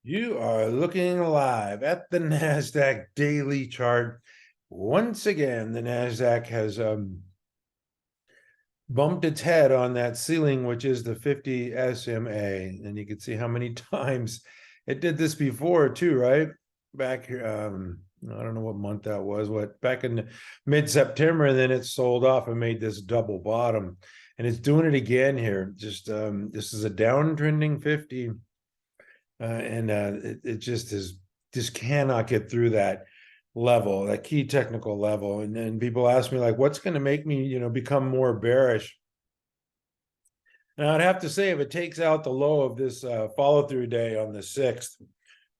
You are looking live at the Nasdaq daily chart. Once again, the Nasdaq has bumped its head on that ceiling, which is the 50 SMA. And you can see how many times it did this before too, right? Back here, I don't know what month that was, back in mid-September, and then it sold off and made this double bottom. And it's doing it again here. Just this is a downtrending 50. It just cannot get through that level, that key technical level. And then people ask me, like, what's going to make me, become more bearish? Now, I'd have to say, if it takes out the low of this follow-through day on the 6th,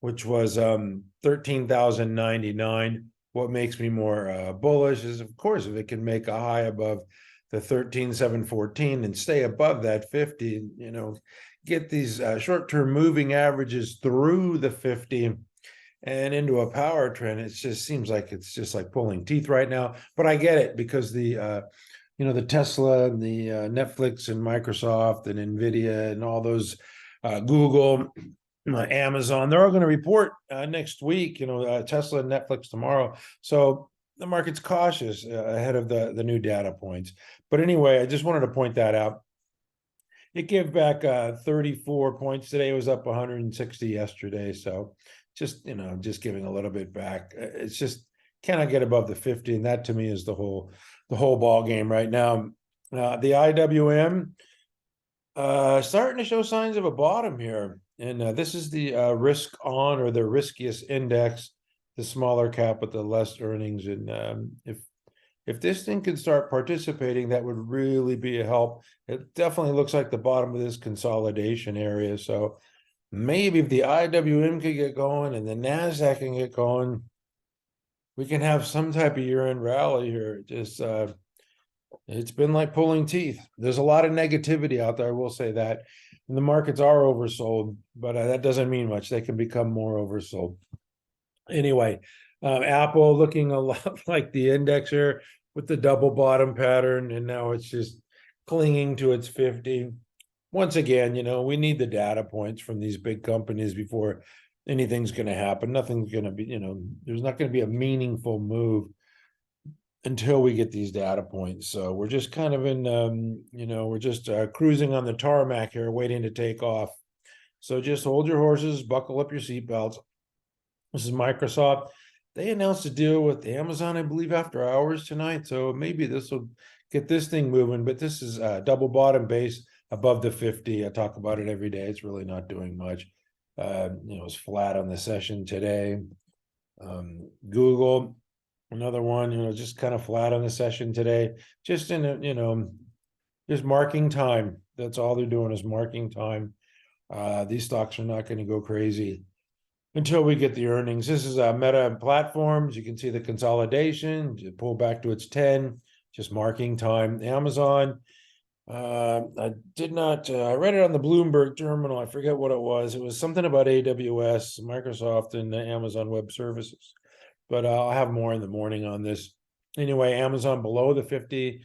which was 13,099, what makes me more bullish is, of course, if it can make a high above the 13,714 and stay above that 50, get these short-term moving averages through the 50 and into a power trend. It just seems like it's just like pulling teeth right now, but I get it, because the the Tesla and the Netflix and Microsoft and NVDA and all those Google, Amazon, they're all going to report next week. Tesla and Netflix tomorrow, so the market's cautious ahead of the new data points. But anyway, I just wanted to point that out. It gave back 34 points today. It was up 160 yesterday. So just giving a little bit back. It's just cannot get above the 50, and that to me is the whole ball game right now. The IWM starting to show signs of a bottom here, and this is the risk on, or the riskiest index, the smaller cap with the less earnings. And if this thing can start participating, that would really be a help. It definitely looks like the bottom of this consolidation area. So maybe if the IWM could get going and the Nasdaq can get going, we can have some type of year-end rally here. Just it's been like pulling teeth. There's a lot of negativity out there, I will say that. And the markets are oversold, but that doesn't mean much. They can become more oversold. Anyway, Apple looking a lot like the index here, with the double bottom pattern, and now it's just clinging to its 50. Once again, we need the data points from these big companies before anything's going to happen. Nothing's going to be, there's not going to be a meaningful move until we get these data points. So we're just kind of in, we're just cruising on the tarmac here, waiting to take off. So just hold your horses, buckle up your seatbelts. This is Microsoft. They announced a deal with Amazon, I believe, after hours tonight. So maybe this will get this thing moving. But this is a double bottom base above the 50. I talk about it every day. It's really not doing much. It's flat on the session today. Google, another one, just kind of flat on the session today. Just in just marking time. That's all they're doing, is marking time. These stocks are not going to go crazy until we get the earnings. This is Meta and Platforms. You can see the consolidation, pull back to its 10, just marking time. Amazon, I read it on the Bloomberg terminal. I forget what it was. It was something about AWS, Microsoft, and Amazon Web Services. But I'll have more in the morning on this. Anyway, Amazon below the 50.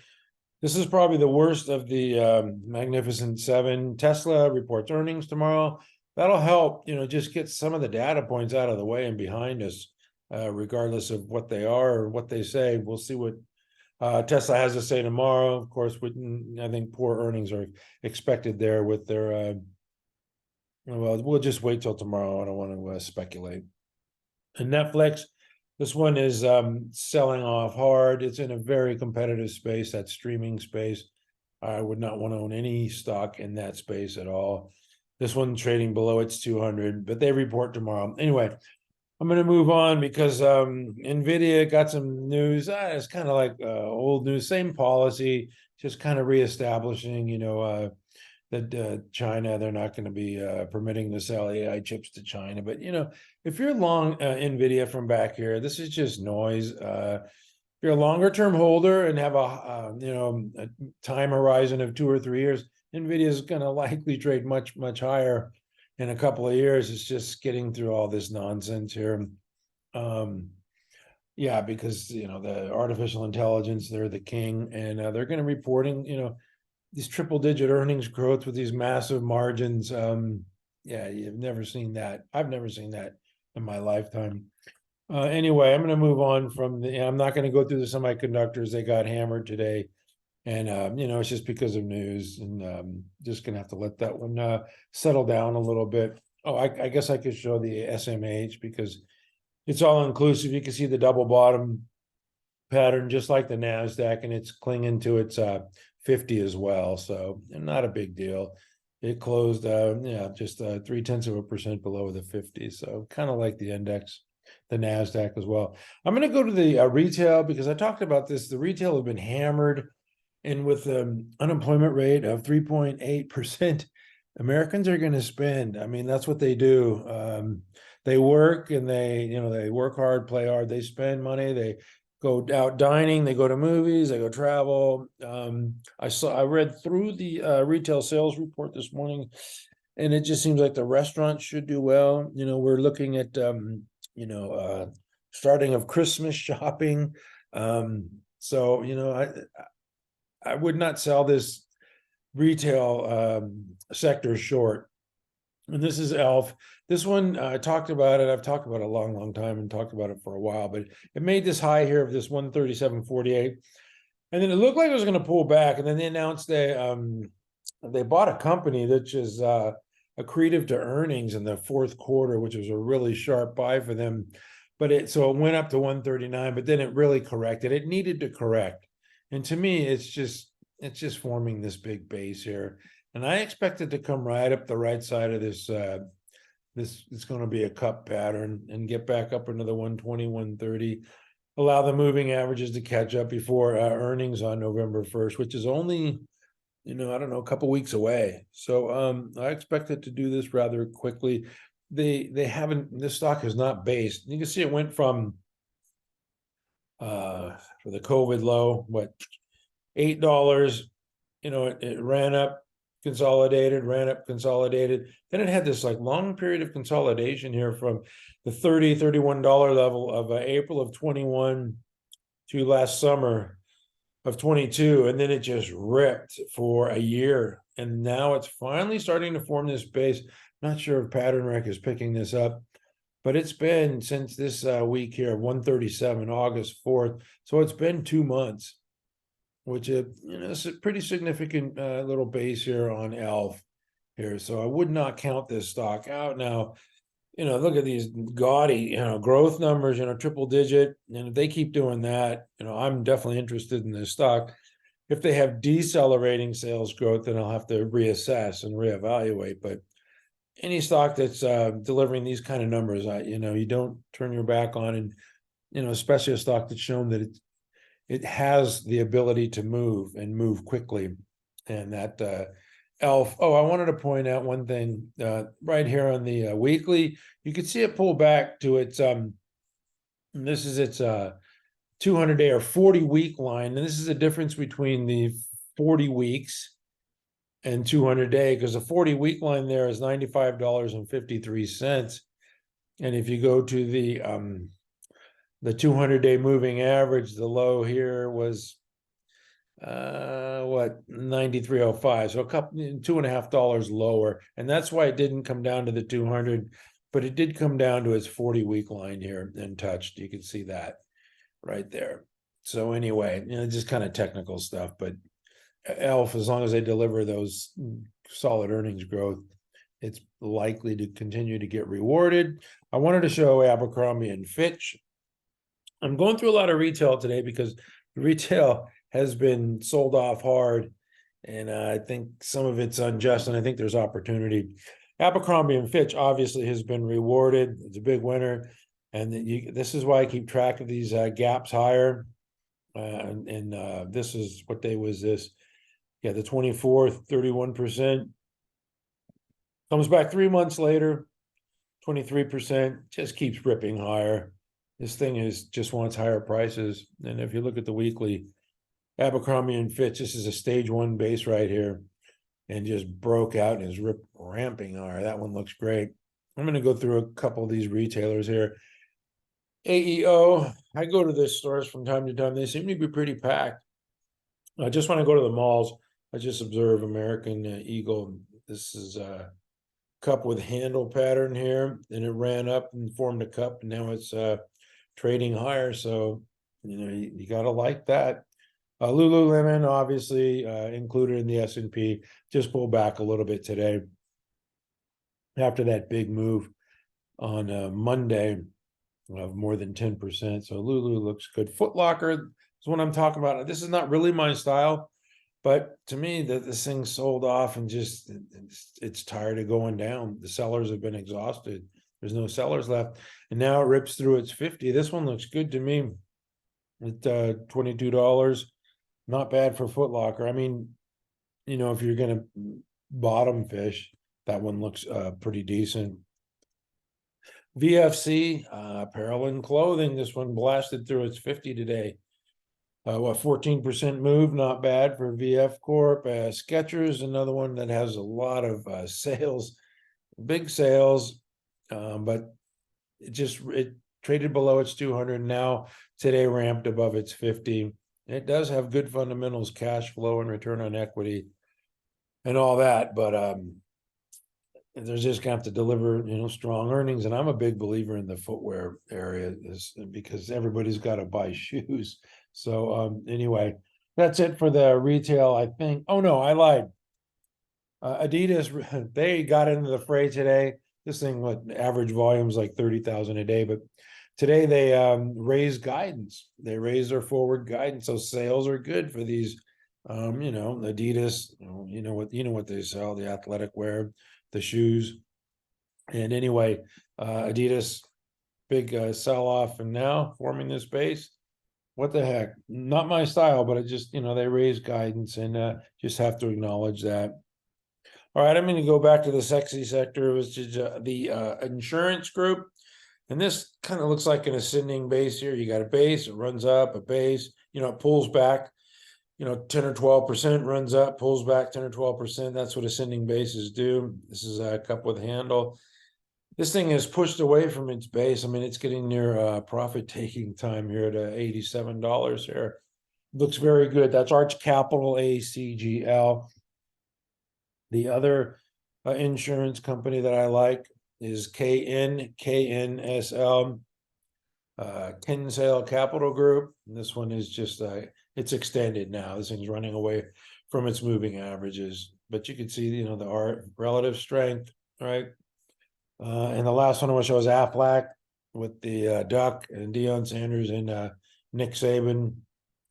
This is probably the worst of the Magnificent Seven. Tesla reports earnings tomorrow. That'll help, just get some of the data points out of the way and behind us, regardless of what they are or what they say. We'll see what Tesla has to say tomorrow. Of course, I think poor earnings are expected there with their, well, we'll just wait till tomorrow. I don't want to speculate. And Netflix, this one is selling off hard. It's in a very competitive space, that streaming space. I would not want to own any stock in that space at all. This one trading below its 200, but they report tomorrow. Anyway, I'm going to move on because NVIDIA got some news. It's kind of like old news, same policy, just kind of reestablishing, that China, they're not going to be permitting to sell AI chips to China. But, if you're long NVIDIA from back here, this is just noise. If you're a longer term holder and have a time horizon of 2 or 3 years, NVIDIA is going to likely trade much, much higher in a couple of years. It's just getting through all this nonsense here. Yeah, because, the artificial intelligence, they're the king, and they're going to reporting, these triple digit earnings growth with these massive margins. Yeah, you've never seen that. I've never seen that in my lifetime. Anyway, I'm going to move on from I'm not going to go through the semiconductors. They got hammered today. And, it's just because of news, and just going to have to let that one settle down a little bit. Oh, I guess I could show the SMH because it's all inclusive. You can see the double bottom pattern, just like the Nasdaq, and it's clinging to its 50 as well. So not a big deal. It closed, just 0.3% below the 50. So kind of like the index, the Nasdaq as well. I'm going to go to the retail because I talked about this. The retail have been hammered, and with the unemployment rate of 3.8%, Americans are going to spend. I mean, that's what they do. They work and they work hard, play hard. They spend money. They go out dining. They go to movies. They go travel. I read through the retail sales report this morning, and it just seems like the restaurants should do well. We're looking at starting of Christmas shopping. I would not sell this retail sector short. And this is ELF. This one, I talked about it. I've talked about it a long, long time and talked about it for a while, but it made this high here of this 137.48. And then it looked like it was going to pull back. And then they announced they bought a company that is accretive to earnings in the fourth quarter, which was a really sharp buy for them. So it went up to 139, but then it really corrected. It needed to correct. And to me, it's just forming this big base here. And I expect it to come right up the right side of this. This is going to be a cup pattern and get back up into the 120, 130. Allow the moving averages to catch up before earnings on November 1st, which is only, a couple weeks away. So I expect it to do this rather quickly. This stock is not based. You can see it went from for the COVID low, $8, it ran up, consolidated, then it had this long period of consolidation here from the $31 level of April of 21 to last summer of 22, and then it just ripped for a year, and now it's finally starting to form this base. Not sure if Pattern Rec is picking this up, but it's been since this week here, 137, August 4th. So it's been 2 months, which is a pretty significant little base here on ELF here. So I would not count this stock out. Now, look at these gaudy, growth numbers, triple digit. And if they keep doing that, I'm definitely interested in this stock. If they have decelerating sales growth, then I'll have to reassess and reevaluate. But any stock that's delivering these kind of numbers, you don't turn your back on, and especially a stock that's shown that it has the ability to move and move quickly. And that ELF. Oh, I wanted to point out one thing right here on the weekly. You can see it pull back to its this is its 200-day or 40-week line, and this is the difference between the 40 weeks and 200-day, because the 40-week line there is $95.53, and if you go to the 200-day moving average, the low here was 93.05, so a couple $2.50 lower, and that's why it didn't come down to the 200, but it did come down to its 40-week line here and touched. You can see that right there. So anyway, just kind of technical stuff, but ELF, as long as they deliver those solid earnings growth, it's likely to continue to get rewarded. I wanted to show Abercrombie and Fitch. I'm going through a lot of retail today because retail has been sold off hard, and I think some of it's unjust, and I think there's opportunity. Abercrombie and Fitch obviously has been rewarded. It's a big winner, and this is why I keep track of these gaps higher. This is what day was this? Yeah, the 24th, 31%. Comes back 3 months later, 23%, just keeps ripping higher. This thing just wants higher prices. And if you look at the weekly, Abercrombie and Fitch, this is a stage 1 base right here, and just broke out and is ramping higher. That one looks great. I'm going to go through a couple of these retailers here. AEO, I go to the stores from time to time. They seem to be pretty packed. Just when I go to the malls, I just observe American Eagle. This is cup with handle pattern here, and it ran up and formed a cup, and now it's trading higher. So, you got to like that. Lululemon, obviously included in the S&P, just pulled back a little bit today after that big move on Monday of more than 10%. So Lulu looks good. Foot Locker is what I'm talking about. This is not really my style, but to me, this thing sold off and just it's tired of going down. The sellers have been exhausted. There's no sellers left, and now it rips through its 50. This one looks good to me at $22. Not bad for Foot Locker. I mean, if you're gonna bottom fish, that one looks pretty decent. VFC, apparel and clothing. This one blasted through its 50 today. 14% move, not bad for VF Corp. Skechers, another one that has a lot of sales, big sales, but it traded below its 200. Now today ramped above its 50. It does have good fundamentals, cash flow and return on equity and all that, but they're just gonna have to deliver, strong earnings. And I'm a big believer in the footwear area, because everybody's got to buy shoes. So anyway, that's it for the retail, I think. Oh no, I lied. Adidas, they got into the fray today. This thing, what average volume's like 30,000 a day, but today they raised guidance. They raised their forward guidance, so sales are good for these. Adidas, what they sell, the athletic wear, the shoes. And anyway, Adidas, big sell-off, and now forming this base. What the heck? Not my style, but it just, they raised guidance, and just have to acknowledge that. All right, I'm going to go back to the sexy sector, which is the insurance group. And this kind of looks like an ascending base here. You got a base, it runs up, a base, it pulls back, 10 or 12%, runs up, pulls back 10 or 12%. That's what ascending bases do. This is a cup with handle. This thing is pushed away from its base. I mean, it's getting near profit-taking time here at $87 here. Looks very good. That's Arch Capital, ACGL. The other insurance company that I like is KNSL, KNSL Capital Group. And this one is just, it's extended now. This thing's running away from its moving averages. But you can see, the relative strength, right? And the last one I want to show is Aflac with the Duck and Deion Sanders and Nick Saban.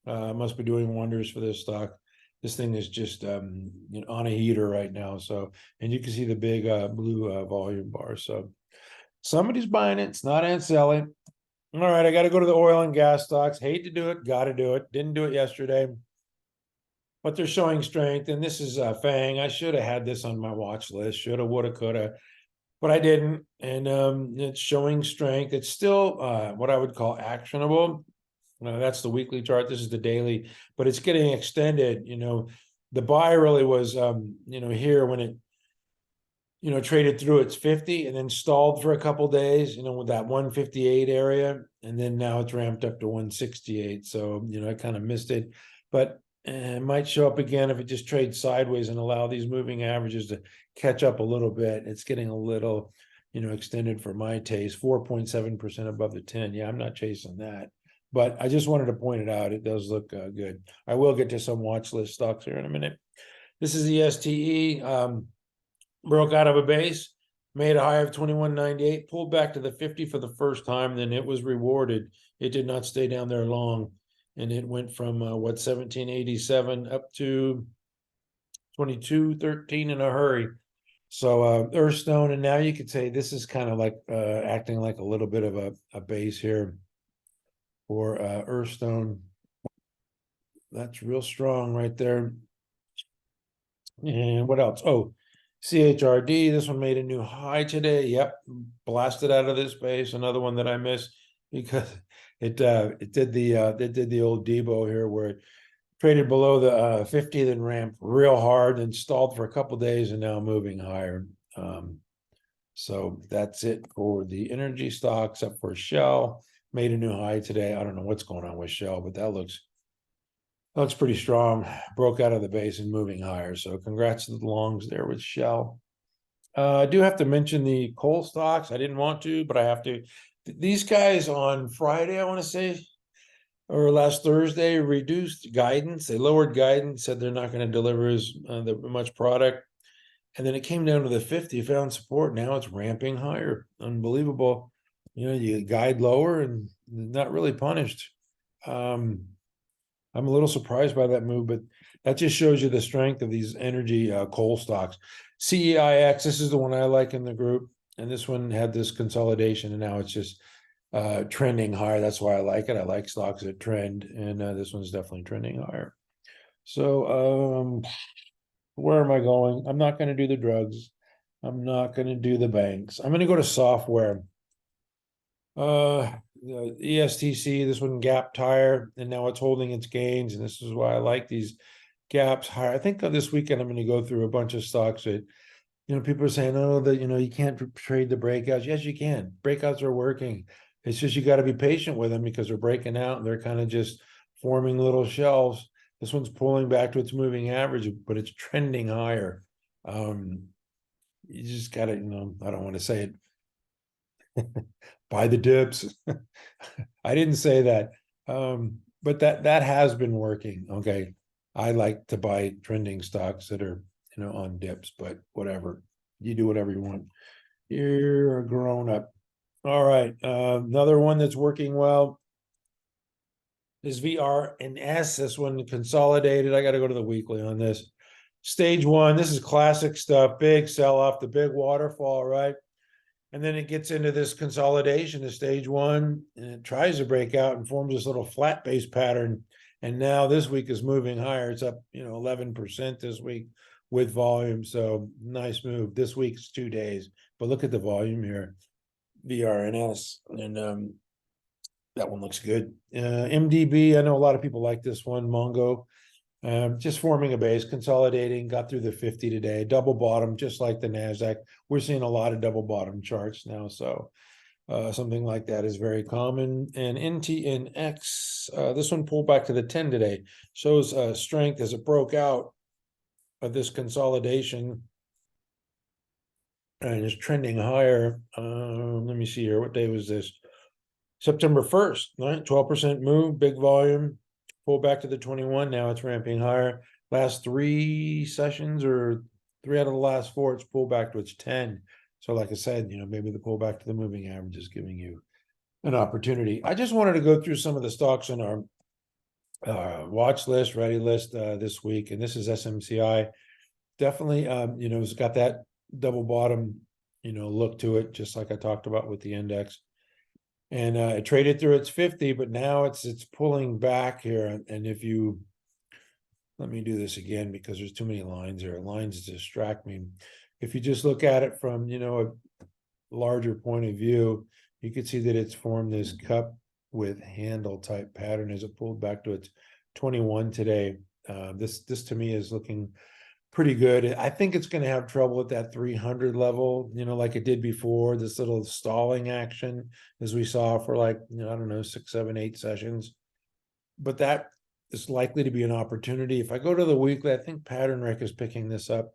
Must be doing wonders for this stock. This thing is just on a heater right now. So, and you can see the big blue volume bar. So somebody's buying it. It's not selling. All right, I got to go to the oil and gas stocks. Hate to do it. Got to do it. Didn't do it yesterday. But they're showing strength. And this is FANG. I should have had this on my watch list. Shoulda, woulda, coulda. But I didn't. And it's showing strength. It's still what I would call actionable. That's the weekly chart. This is the daily, but it's getting extended. The buy really was, here when it, traded through its 50 and then stalled for a couple days, with that 158 area. And then now it's ramped up to 168. So, I kind of missed it, but it might show up again if it just trades sideways and allow these moving averages to catch up a little bit. It's getting a little, extended for my taste, 4.7% above the 10. Yeah, I'm not chasing that. But I just wanted to point it out. It does look good. I will get to some watch list stocks here in a minute. This is the STE. Broke out of a base, made a high of 21.98, pulled back to the 50 for the first time. Then it was rewarded. It did not stay down there long. And it went from 1787 up to 22.13 in a hurry. So Earthstone, and now you could say this is kind of like acting like a little bit of a base here. For Earthstone, that's real strong right there. And what else? Oh, CHRD. This one made a new high today. Yep, blasted out of this base. Another one that I missed because it did the old Debo here where it traded below the 50, then ramped real hard and stalled for a couple days, and now moving higher. So that's it for the energy stocks, up for Shell. Made a new high today. I don't know what's going on with Shell, but that looks pretty strong. Broke out of the base and moving higher. So congrats to the longs there with Shell. I do have to mention the coal stocks. I didn't want to, but I have to. These guys on Friday, I want to say, or last Thursday, reduced guidance. They lowered guidance, said they're not going to deliver as much product. And then it came down to the 50, found support. Now it's ramping higher. Unbelievable. You know, you guide lower and not really punished. I'm a little surprised by that move, but that just shows you the strength of these energy coal stocks. CEIX, this is the one I like in the group. And this one had this consolidation, and now it's just trending higher. That's why I like it. I like stocks that trend, and this one's definitely trending higher. So where am I going? I'm not going to do the drugs. I'm not going to do the banks. I'm going to go to software. ESTC, this one gapped higher, and now it's holding its gains, and this is why I like these gaps higher. I think this weekend I'm going to go through a bunch of stocks that, you know, people are saying, oh, that, you know, you can't trade the breakouts. Yes, you can. Breakouts are working. It's just you got to be patient with them because they're breaking out and they're kind of just forming little shelves. This one's pulling back to its moving average, but it's trending higher. You just got to, you know, I don't want to say it. Buy the dips. I didn't say that. But that has been working. Okay. I like to buy trending stocks that are, you know, on dips, but whatever. You do whatever you want. You're a grown up. All right. Another one that's working well is VRNS. This one consolidated. I got to go to the weekly on this. Stage one. This is classic stuff. Big sell off, the big waterfall, right? And then it gets into this consolidation to stage one, and it tries to break out and forms this little flat base pattern. And now this week is moving higher. It's up, you know, 11% this week with volume. So nice move. This week's 2 days, but look at the volume here. VRNS, and that one looks good. MDB, I know a lot of people like this one. Mongo, just forming a base, consolidating, got through the 50 today, double bottom, just like the Nasdaq. We're seeing a lot of double bottom charts now, so something like that is very common. And NTNX, this one pulled back to the 10 today, shows strength as it broke out of this consolidation and is trending higher. Let me see here. What day was this? September 1st, right? 12% move, big volume, pull back to the 21. Now it's ramping higher. Last 3 sessions, or 3 out of the last 4, it's pulled back to its 10. So like I said, you know, maybe the pullback to the moving average is giving you an opportunity. I just wanted to go through some of the stocks on our watch list, ready list this week. And this is SMCI. Definitely, you know, it's got that double bottom, you know, look to it, just like I talked about with the index. And it traded through its 50, but now it's pulling back here. And if you, let me do this again because there's too many lines there. Lines distract me. If you just look at it from, you know, a larger point of view, you can see that it's formed this cup with handle type pattern as it pulled back to its 21 today. This to me is looking pretty good. I think it's going to have trouble at that 300 level, you know, like it did before, this little stalling action as we saw for like, you know, I don't know, 6, 7, 8 sessions. But that is likely to be an opportunity. If I go to the weekly, I think Pattern Rec is picking this up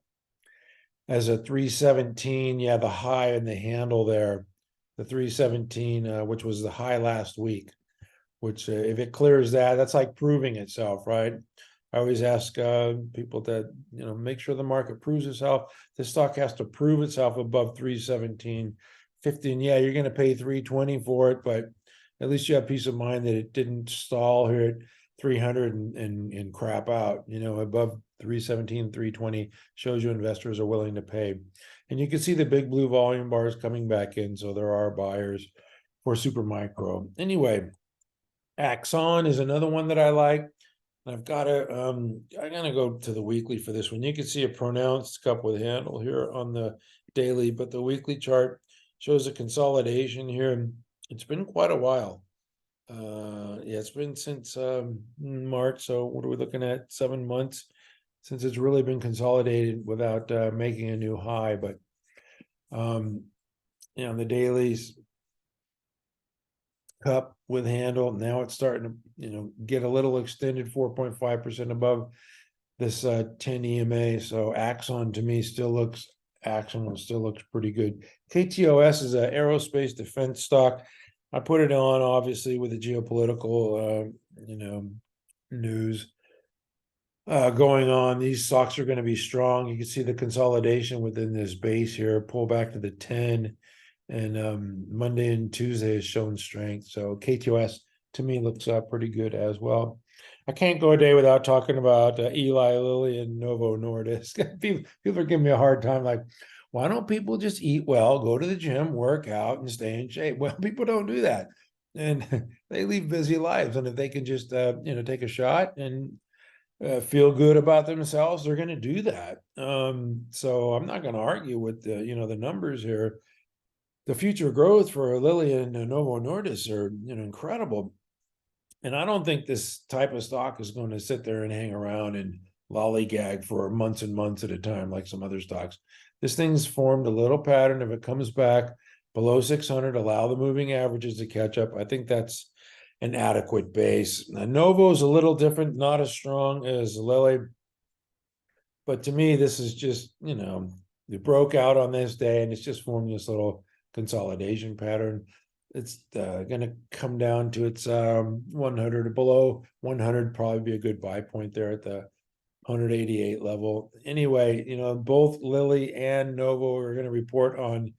as a 317. Yeah, the high and the handle there, the 317, which was the high last week, which if it clears that, that's like proving itself, right? I always ask people that, you know, make sure the market proves itself. This stock has to prove itself above 317.50. And yeah, you're going to pay 320 for it, but at least you have peace of mind that it didn't stall here at 300 and crap out. You know, above 317, 320 shows you investors are willing to pay. And you can see the big blue volume bars coming back in. So there are buyers for super micro. Anyway, AXON is another one that I like. I've got to, I'm going to go to the weekly for this one. You can see a pronounced cup with handle here on the daily, but the weekly chart shows a consolidation here. It's been quite a while. Yeah, it's been since March. So what are we looking at? 7 months since it's really been consolidated without making a new high. But, you know, the dailies, cup with handle, now it's starting to, you know, get a little extended, 4.5% above this 10 EMA. So Axon to me still looks AXON still looks pretty good. KTOS is an aerospace defense stock. I put it on obviously with the geopolitical, news going on. These stocks are going to be strong. You can see the consolidation within this base here, pull back to the 10, and Monday and Tuesday has shown strength. So KTOS to me looks pretty good as well. I can't go a day without talking about Eli Lilly and Novo Nordisk. People are giving me a hard time, like, why don't people just eat well, go to the gym, work out, and stay in shape? Well, people don't do that, and they lead busy lives. And if they can just take a shot and feel good about themselves, they're going to do that. So I'm not going to argue with the numbers here. The future growth for Lilly and Novo Nordisk are incredible. And I don't think this type of stock is going to sit there and hang around and lollygag for months and months at a time like some other stocks. This thing's formed a little pattern. If it comes back below 600, allow the moving averages to catch up. I think that's an adequate base. Now, Novo is a little different, not as strong as Lilly. But to me, this is just, it broke out on this day and it's just forming this little consolidation pattern. It's going to come down to its 100 or below 100, probably be a good buy point there at the 188 level. Anyway, both Lilly and Novo are going to report on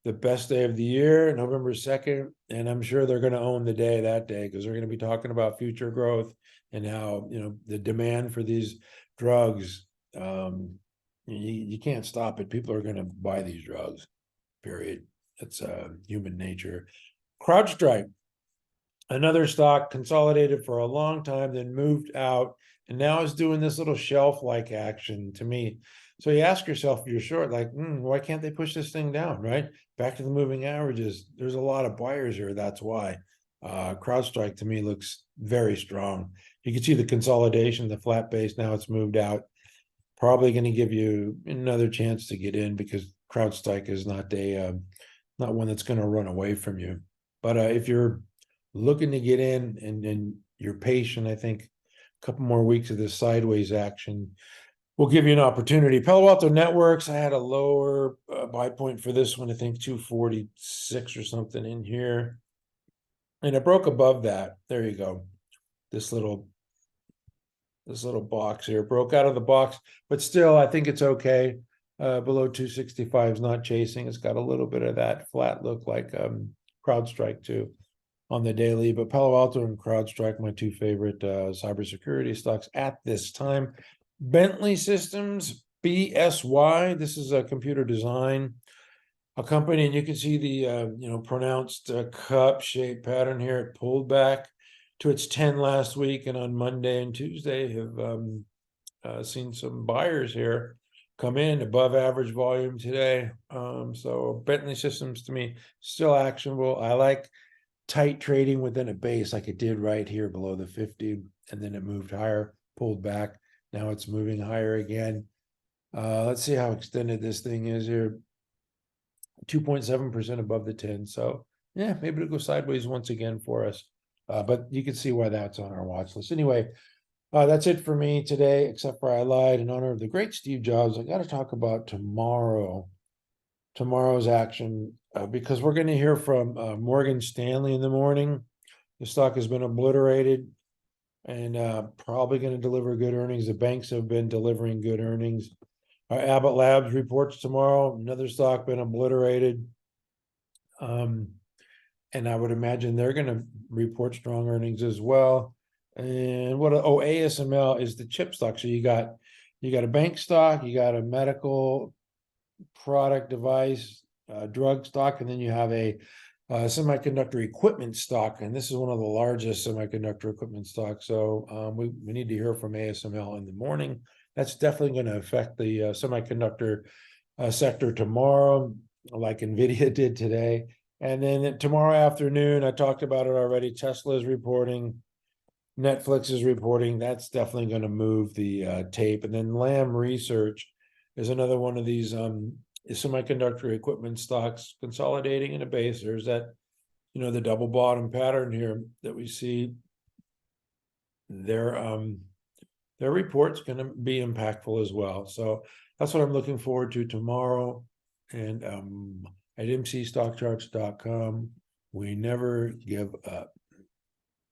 the best day of the year, November 2nd, and I'm sure they're going to own the day that day because they're going to be talking about future growth and how the demand for these drugs. You can't stop it. People are going to buy these drugs. Period. It's human nature. CrowdStrike, another stock consolidated for a long time, then moved out, and now is doing this little shelf-like action to me. So you ask yourself, if you're short, like, why can't they push this thing down, right? Back to the moving averages. There's a lot of buyers here. That's why. CrowdStrike to me looks very strong. You can see the consolidation, the flat base. Now it's moved out. Probably going to give you another chance to get in because CrowdStrike is not one that's going to run away from you. But if you're looking to get in and you're patient, I think a couple more weeks of this sideways action will give you an opportunity. Palo Alto Networks, I had a lower buy point for this one, I think 246 or something in here. And it broke above that. There you go. This little box here broke out of the box, but still, I think it's okay. Below 265 is not chasing. It's got a little bit of that flat look like CrowdStrike too on the daily, but Palo Alto and CrowdStrike, my two favorite cybersecurity stocks at this time. Bentley Systems, BSY. This is a computer design, a company, and you can see the pronounced cup shape pattern here. It pulled back to its 10 last week, and on Monday and Tuesday have seen some buyers here come in above average volume today. So Bentley Systems to me still actionable. I like tight trading within a base like it did right here below the 50, and then it moved higher, pulled back. Now it's moving higher again. Let's see how extended this thing is here. 2.7% above the 10. So yeah, maybe it'll go sideways once again for us. But you can see why that's on our watch list. Anyway, that's it for me today, except for I lied in honor of the great Steve Jobs. I got to talk about tomorrow's action, because we're going to hear from Morgan Stanley in the morning. The stock has been obliterated and probably going to deliver good earnings. The banks have been delivering good earnings. Abbott Labs reports tomorrow, another stock been obliterated. And I would imagine they're going to report strong earnings as well. And ASML is the chip stock. So you got a bank stock, you got a medical product device, drug stock, and then you have a semiconductor equipment stock. And this is one of the largest semiconductor equipment stocks. So we need to hear from ASML in the morning. That's definitely going to affect the semiconductor sector tomorrow, like NVIDIA did today. And then tomorrow afternoon, I talked about it already, Tesla is reporting, Netflix is reporting. That's definitely going to move the tape. And then Lam Research is another one of these semiconductor equipment stocks consolidating in a base. There's that, the double bottom pattern here that we see. Their report's going to be impactful as well. So that's what I'm looking forward to tomorrow. And at mcstockcharts.com, we never give up.